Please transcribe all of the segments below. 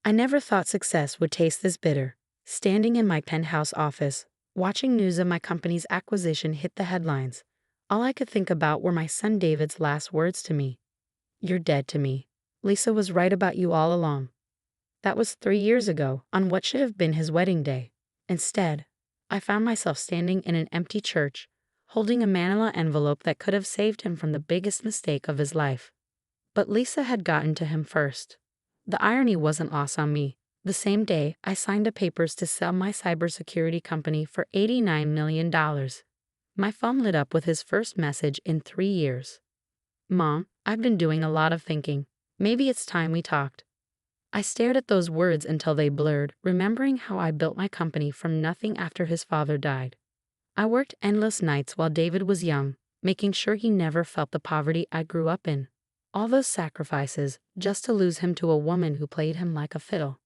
I never thought success would taste this bitter. Standing in my penthouse office, watching news of my company's acquisition hit the headlines, all I could think about were my son David's last words to me. "You're dead to me. Lisa was right about you all along." That was 3 years ago, on what should have been his wedding day. Instead, I found myself standing in an empty church, holding a manila envelope that could have saved him from the biggest mistake of his life. But Lisa had gotten to him first. The irony wasn't lost on me. The same day, I signed the papers to sell my cybersecurity company for $89 million. My phone lit up with his first message in 3 years. "Mom, I've been doing a lot of thinking. Maybe it's time we talked." I stared at those words until they blurred, remembering how I built my company from nothing after his father died. I worked endless nights while David was young, making sure he never felt the poverty I grew up in. All those sacrifices, just to lose him to a woman who played him like a fiddle.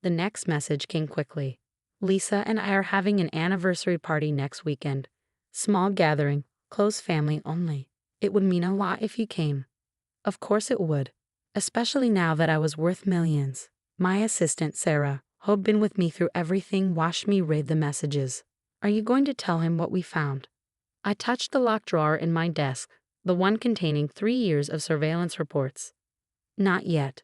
The next message came quickly. "Lisa and I are having an anniversary party next weekend. Small gathering, close family only. It would mean a lot if you came." Of course it would, especially now that I was worth millions. My assistant, Sarah, who'd been with me through everything, watched me read the messages. "Are you going to tell him what we found?" I touched the locked drawer in my desk, the one containing 3 years of surveillance reports. "Not yet.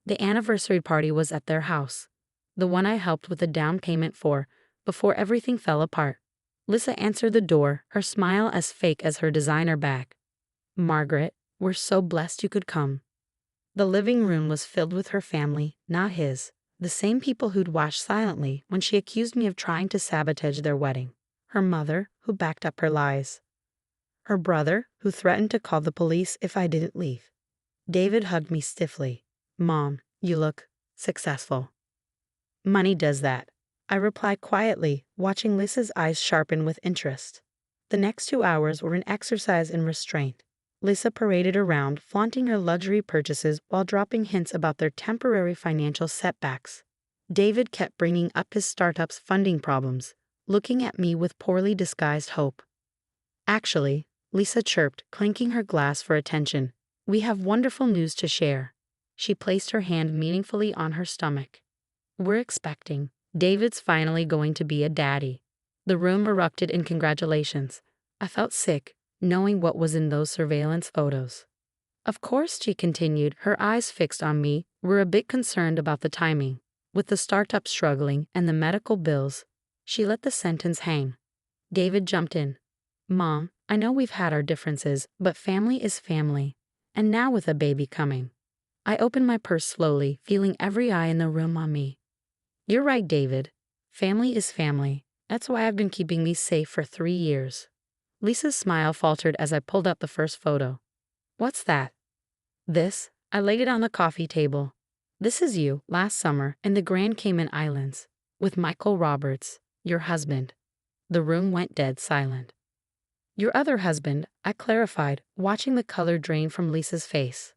The anniversary party was at their house. The one I helped with the down payment for, before everything fell apart." Lisa answered the door, her smile as fake as her designer bag. "Margaret, we're so blessed you could come." The living room was filled with her family, not his. The same people who'd watched silently when she accused me of trying to sabotage their wedding. Her mother, who backed up her lies. Her brother, who threatened to call the police if I didn't leave. David hugged me stiffly. "Mom, you look successful." "Money does that," I replied quietly, watching Lisa's eyes sharpen with interest. The next 2 hours were an exercise in restraint. Lisa paraded around, flaunting her luxury purchases while dropping hints about their temporary financial setbacks. David kept bringing up his startup's funding problems, looking at me with poorly disguised hope. "Actually," Lisa chirped, clinking her glass for attention, "we have wonderful news to share." She placed her hand meaningfully on her stomach. "We're expecting. David's finally going to be a daddy." The room erupted in congratulations. I felt sick, knowing what was in those surveillance photos. "Of course," she continued, her eyes fixed on me, "we're a bit concerned about the timing. With the startup struggling and the medical bills." She let the sentence hang. David jumped in. "Mom, I know we've had our differences, but family is family. And now with a baby coming." I opened my purse slowly, feeling every eye in the room on me. "You're right, David. Family is family. That's why I've been keeping these safe for 3 years. Lisa's smile faltered as I pulled out the first photo. "What's that?" "This." I laid it on the coffee table. "This is you, last summer, in the Grand Cayman Islands, with Michael Roberts, your husband." The room went dead silent. "Your other husband," I clarified, watching the color drain from Lisa's face.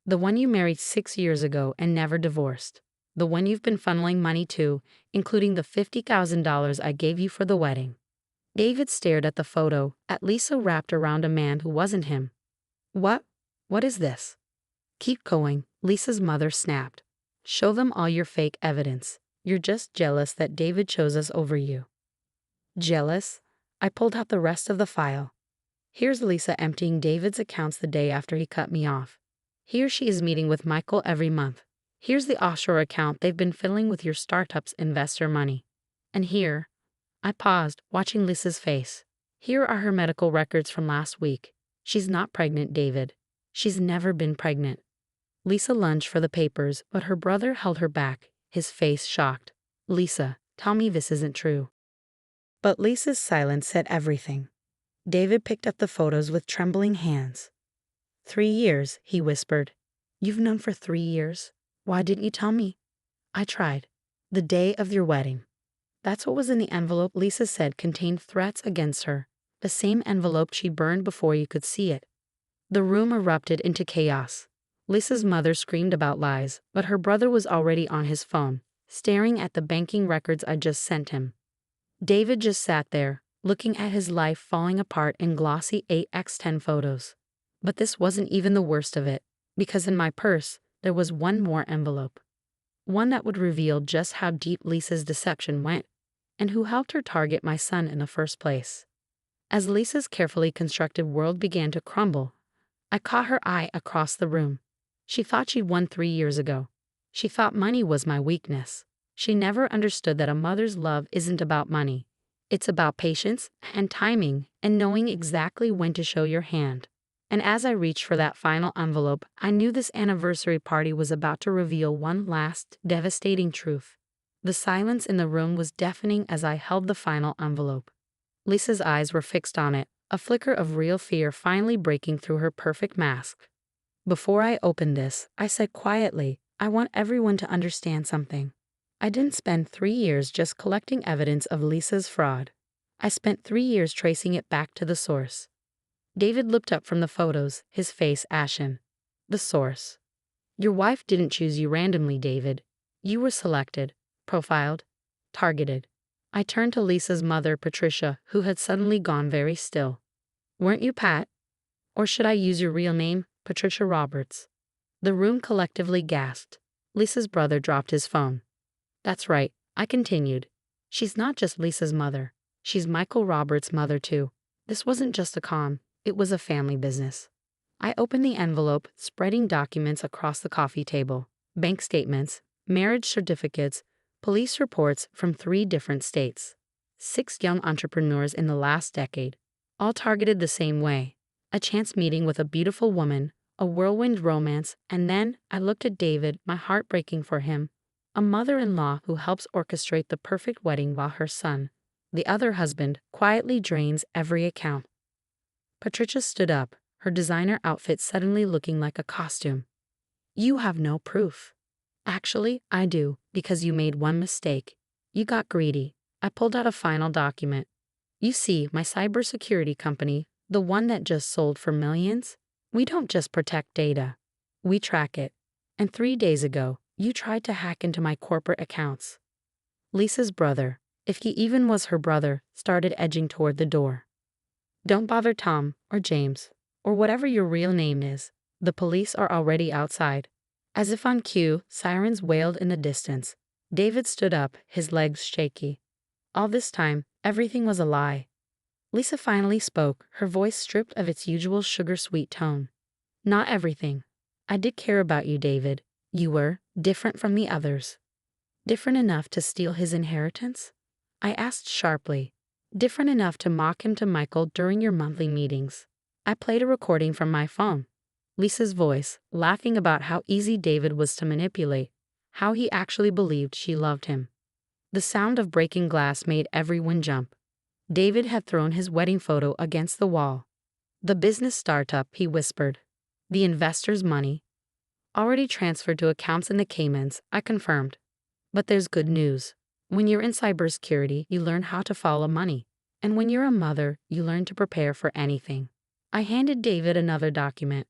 "The one you married 6 years ago and never divorced. The one you've been funneling money to, including the $50,000 I gave you for the wedding." David stared at the photo, at Lisa wrapped around a man who wasn't him. What is this?" "Keep going," Lisa's mother snapped. "Show them all your fake evidence. You're just jealous that David chose us over you." "Jealous?" I pulled out the rest of the file. Here's Lisa emptying David's accounts the day after he cut me off. Here she is meeting with Michael every month. Here's the offshore account they've been filling with your startup's investor money. And here, I paused, watching Lisa's face. Here are her medical records from last week. She's not pregnant, David. She's never been pregnant. Lisa lunged for the papers, but her brother held her back, his face shocked. "Lisa, tell me this isn't true." But Lisa's silence said everything. David picked up the photos with trembling hands. 3 years, he whispered. "You've known for 3 years? Why didn't you tell me?" "I tried. The day of your wedding." That's what was in the envelope Lisa said contained threats against her, the same envelope she burned before you could see it. The room erupted into chaos. Lisa's mother screamed about lies, but her brother was already on his phone, staring at the banking records I just sent him. David just sat there, looking at his life falling apart in glossy 8x10 photos. But this wasn't even the worst of it, because in my purse, there was one more envelope. one that would reveal just how deep Lisa's deception went and who helped her target my son in the first place. As Lisa's carefully constructed world began to crumble, I caught her eye across the room. She thought she'd won 3 years ago. She thought money was my weakness. She never understood that a mother's love isn't about money. It's about patience and timing and knowing exactly when to show your hand. And as I reached for that final envelope, I knew this anniversary party was about to reveal one last, devastating truth. The silence in the room was deafening as I held the final envelope. Lisa's eyes were fixed on it, a flicker of real fear finally breaking through her perfect mask. Before I opened this, I said quietly, I want everyone to understand something. I didn't spend 3 years just collecting evidence of Lisa's fraud. I spent 3 years tracing it back to the source. David looked up from the photos, his face ashen. The source. Your wife didn't choose you randomly, David. You were selected, profiled, targeted. I turned to Lisa's mother, Patricia, who had suddenly gone very still. Weren't you Pat? Or should I use your real name, Patricia Roberts? The room collectively gasped. Lisa's brother dropped his phone. That's right, I continued. She's not just Lisa's mother. She's Michael Roberts' mother too. This wasn't just a con, it was a family business. I opened the envelope, spreading documents across the coffee table. Bank statements, marriage certificates, police reports from 3 different states. 6 young entrepreneurs in the last decade, all targeted the same way. A chance meeting with a beautiful woman, a whirlwind romance, and then I looked at David, my heart breaking for him. A mother-in-law who helps orchestrate the perfect wedding while her son, the other husband, quietly drains every account. Patricia stood up, her designer outfit suddenly looking like a costume. You have no proof. Actually, I do, because you made one mistake. You got greedy. I pulled out a final document. You see, my cybersecurity company, the one that just sold for millions, we don't just protect data. We track it. And 3 days ago, you tried to hack into my corporate accounts. Lisa's brother, if he even was her brother, started edging toward the door. Don't bother Tom, or James, or whatever your real name is. The police are already outside. As if on cue, sirens wailed in the distance. David stood up, his legs shaky. All this time, everything was a lie. Lisa finally spoke, her voice stripped of its usual sugar-sweet tone. Not everything. I did care about you, David. You were different from the others. Different enough to steal his inheritance? I asked sharply. Different enough to mock him to Michael during your monthly meetings. I played a recording from my phone. Lisa's voice, laughing about how easy David was to manipulate, how he actually believed she loved him. The sound of breaking glass made everyone jump. David had thrown his wedding photo against the wall. The business startup, he whispered. The investor's money. Already transferred to accounts in the Caymans, I confirmed. But there's good news. When you're in cybersecurity, you learn how to follow money. And when you're a mother, you learn to prepare for anything. I handed David another document.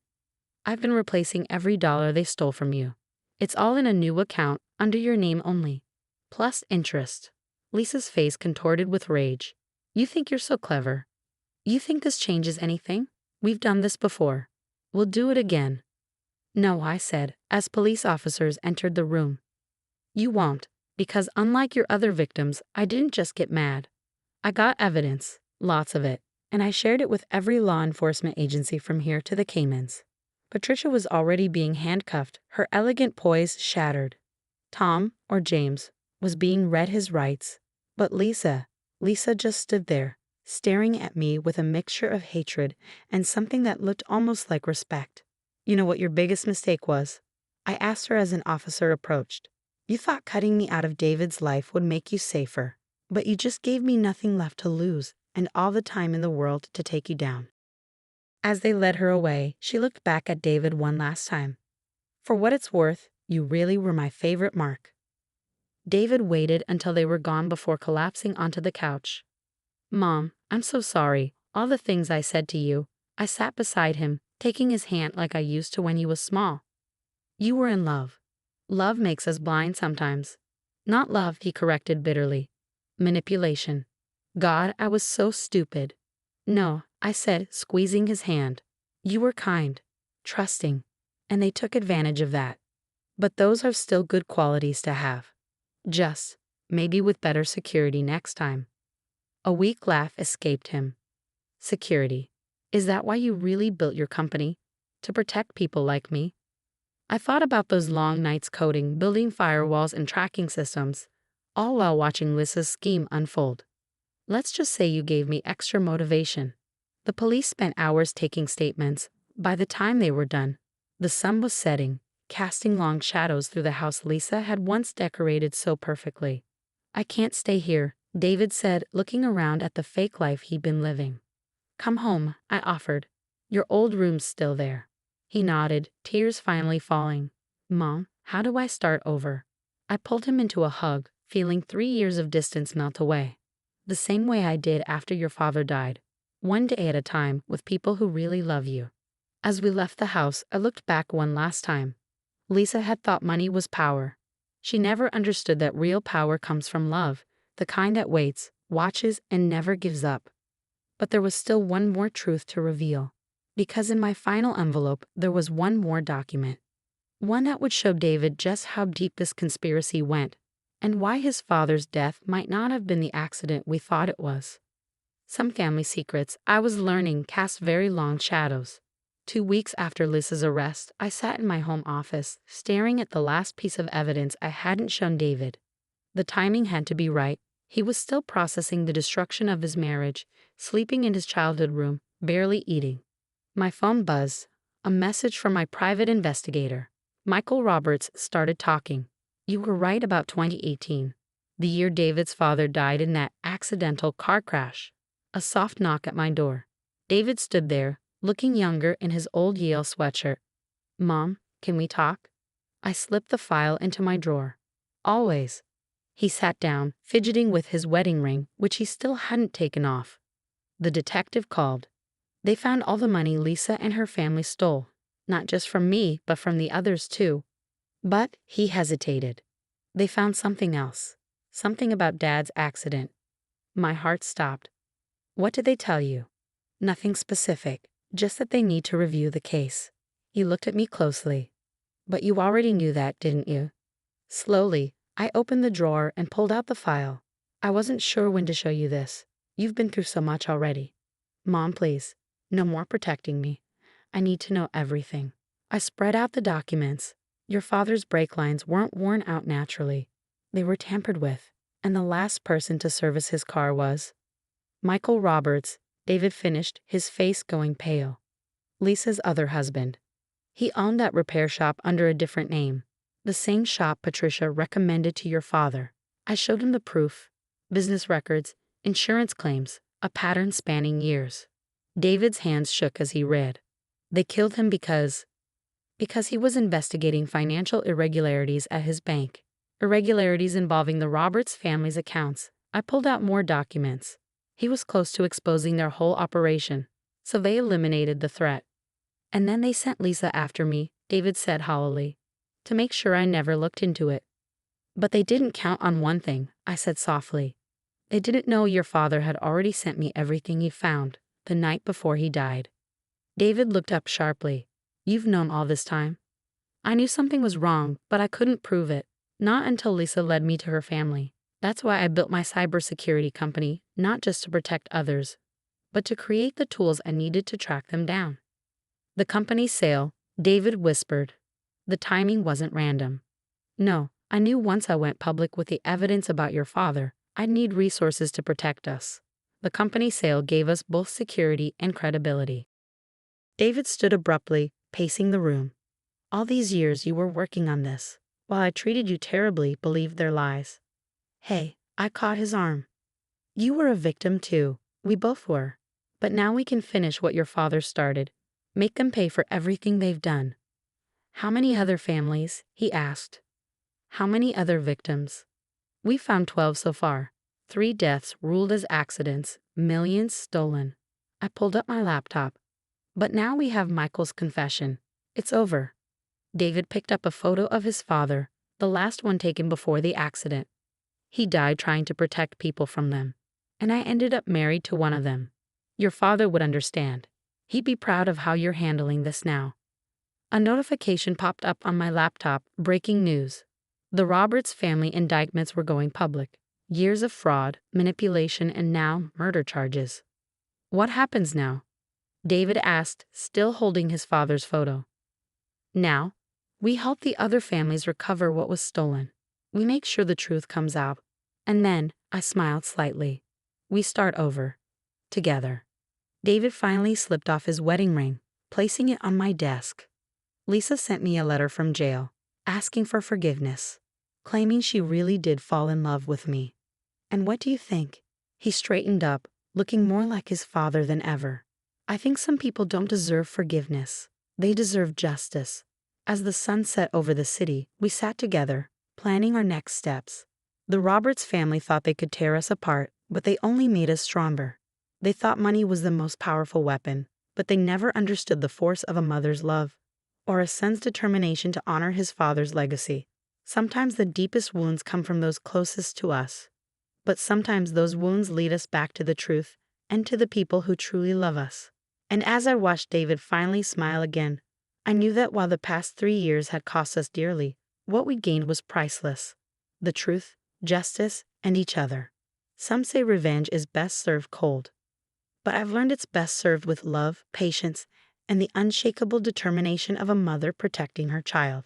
I've been replacing every dollar they stole from you. It's all in a new account, under your name only. Plus interest. Lisa's face contorted with rage. You think you're so clever. You think this changes anything? We've done this before. We'll do it again. No, I said, as police officers entered the room. You won't, because unlike your other victims, I didn't just get mad. I got evidence, lots of it, and I shared it with every law enforcement agency from here to the Caymans. Patricia was already being handcuffed, her elegant poise shattered. Tom, or James, was being read his rights. But Lisa just stood there, staring at me with a mixture of hatred and something that looked almost like respect. You know what your biggest mistake was? I asked her as an officer approached. You thought cutting me out of David's life would make you safer, but you just gave me nothing left to lose and all the time in the world to take you down. As they led her away, she looked back at David one last time. For what it's worth, you really were my favorite Mark. David waited until they were gone before collapsing onto the couch. Mom, I'm so sorry. All the things I said to you. I sat beside him, taking his hand like I used to when he was small. You were in love. Love makes us blind sometimes. Not love, he corrected bitterly. Manipulation. God, I was so stupid. No, I said, squeezing his hand. You were kind, trusting, and they took advantage of that. But those are still good qualities to have. Just, maybe with better security next time. A weak laugh escaped him. Security. Is that why you really built your company? To protect people like me? I thought about those long nights coding, building firewalls and tracking systems, all while watching Lisa's scheme unfold. Let's just say you gave me extra motivation. The police spent hours taking statements. By the time they were done, the sun was setting, casting long shadows through the house Lisa had once decorated so perfectly. I can't stay here, David said, looking around at the fake life he'd been living. Come home, I offered. Your old room's still there. He nodded, tears finally falling. Mom, how do I start over? I pulled him into a hug, feeling 3 years of distance melt away. The same way I did after your father died. One day at a time, with people who really love you. As we left the house, I looked back one last time. Lisa had thought money was power. She never understood that real power comes from love, the kind that waits, watches, and never gives up. But there was still one more truth to reveal. Because in my final envelope, there was one more document. One that would show David just how deep this conspiracy went, and why his father's death might not have been the accident we thought it was. Some family secrets, I was learning, cast very long shadows. 2 weeks after Lisa's arrest, I sat in my home office, staring at the last piece of evidence I hadn't shown David. The timing had to be right. He was still processing the destruction of his marriage, sleeping in his childhood room, barely eating. My phone buzzed. A message from my private investigator. Michael Roberts started talking. You were right about 2018. The year David's father died in that accidental car crash. A soft knock at my door. David stood there, looking younger in his old Yale sweatshirt. Mom, can we talk? I slipped the file into my drawer. Always. He sat down, fidgeting with his wedding ring, which he still hadn't taken off. The detective called. They found all the money Lisa and her family stole, not just from me, but from the others too. But he hesitated. They found something else, something about Dad's accident. My heart stopped. What did they tell you? Nothing specific, just that they need to review the case. He looked at me closely. But you already knew that, didn't you? Slowly, I opened the drawer and pulled out the file. I wasn't sure when to show you this. You've been through so much already. Mom, please. No more protecting me. I need to know everything. I spread out the documents. Your father's brake lines weren't worn out naturally. They were tampered with, and the last person to service his car was Michael Roberts. David finished, his face going pale. Lisa's other husband. He owned that repair shop under a different name. The same shop Patricia recommended to your father. I showed him the proof. Business records, insurance claims, a pattern spanning years. David's hands shook as he read. They killed him because he was investigating financial irregularities at his bank. Irregularities involving the Roberts family's accounts. I pulled out more documents. He was close to exposing their whole operation, so they eliminated the threat. And then they sent Lisa after me, David said hollowly, to make sure I never looked into it. But they didn't count on one thing, I said softly. They didn't know your father had already sent me everything he found the night before he died. David looked up sharply. You've known all this time? I knew something was wrong, but I couldn't prove it. Not until Lisa led me to her family. That's why I built my cybersecurity company, not just to protect others, but to create the tools I needed to track them down. The company's sale, David whispered. The timing wasn't random. No, I knew once I went public with the evidence about your father, I'd need resources to protect us. The company sale gave us both security and credibility. David stood abruptly, pacing the room. All these years you were working on this, while I treated you terribly, believed their lies. Hey, I caught his arm. You were a victim too. We both were. But now we can finish what your father started. Make them pay for everything they've done. How many other families? He asked. How many other victims? We found 12 so far. 3 deaths ruled as accidents, millions stolen. I pulled up my laptop. But now we have Michael's confession. It's over. David picked up a photo of his father, the last one taken before the accident. He died trying to protect people from them. And I ended up married to one of them. Your father would understand. He'd be proud of how you're handling this now. A notification popped up on my laptop. Breaking news. The Roberts family indictments were going public. Years of fraud, manipulation, and now murder charges. What happens now? David asked, still holding his father's photo. Now, we help the other families recover what was stolen. We make sure the truth comes out. And then, I smiled slightly. We start over. Together. David finally slipped off his wedding ring, placing it on my desk. Lisa sent me a letter from jail, asking for forgiveness, claiming she really did fall in love with me. And what do you think? He straightened up, looking more like his father than ever. I think some people don't deserve forgiveness. They deserve justice. As the sun set over the city, we sat together, planning our next steps. The Roberts family thought they could tear us apart, but they only made us stronger. They thought money was the most powerful weapon, but they never understood the force of a mother's love, or a son's determination to honor his father's legacy. Sometimes the deepest wounds come from those closest to us, but sometimes those wounds lead us back to the truth and to the people who truly love us. And as I watched David finally smile again, I knew that while the past 3 years had cost us dearly, what we gained was priceless. The truth, justice, and each other. Some say revenge is best served cold, but I've learned it's best served with love, patience, and the unshakable determination of a mother protecting her child.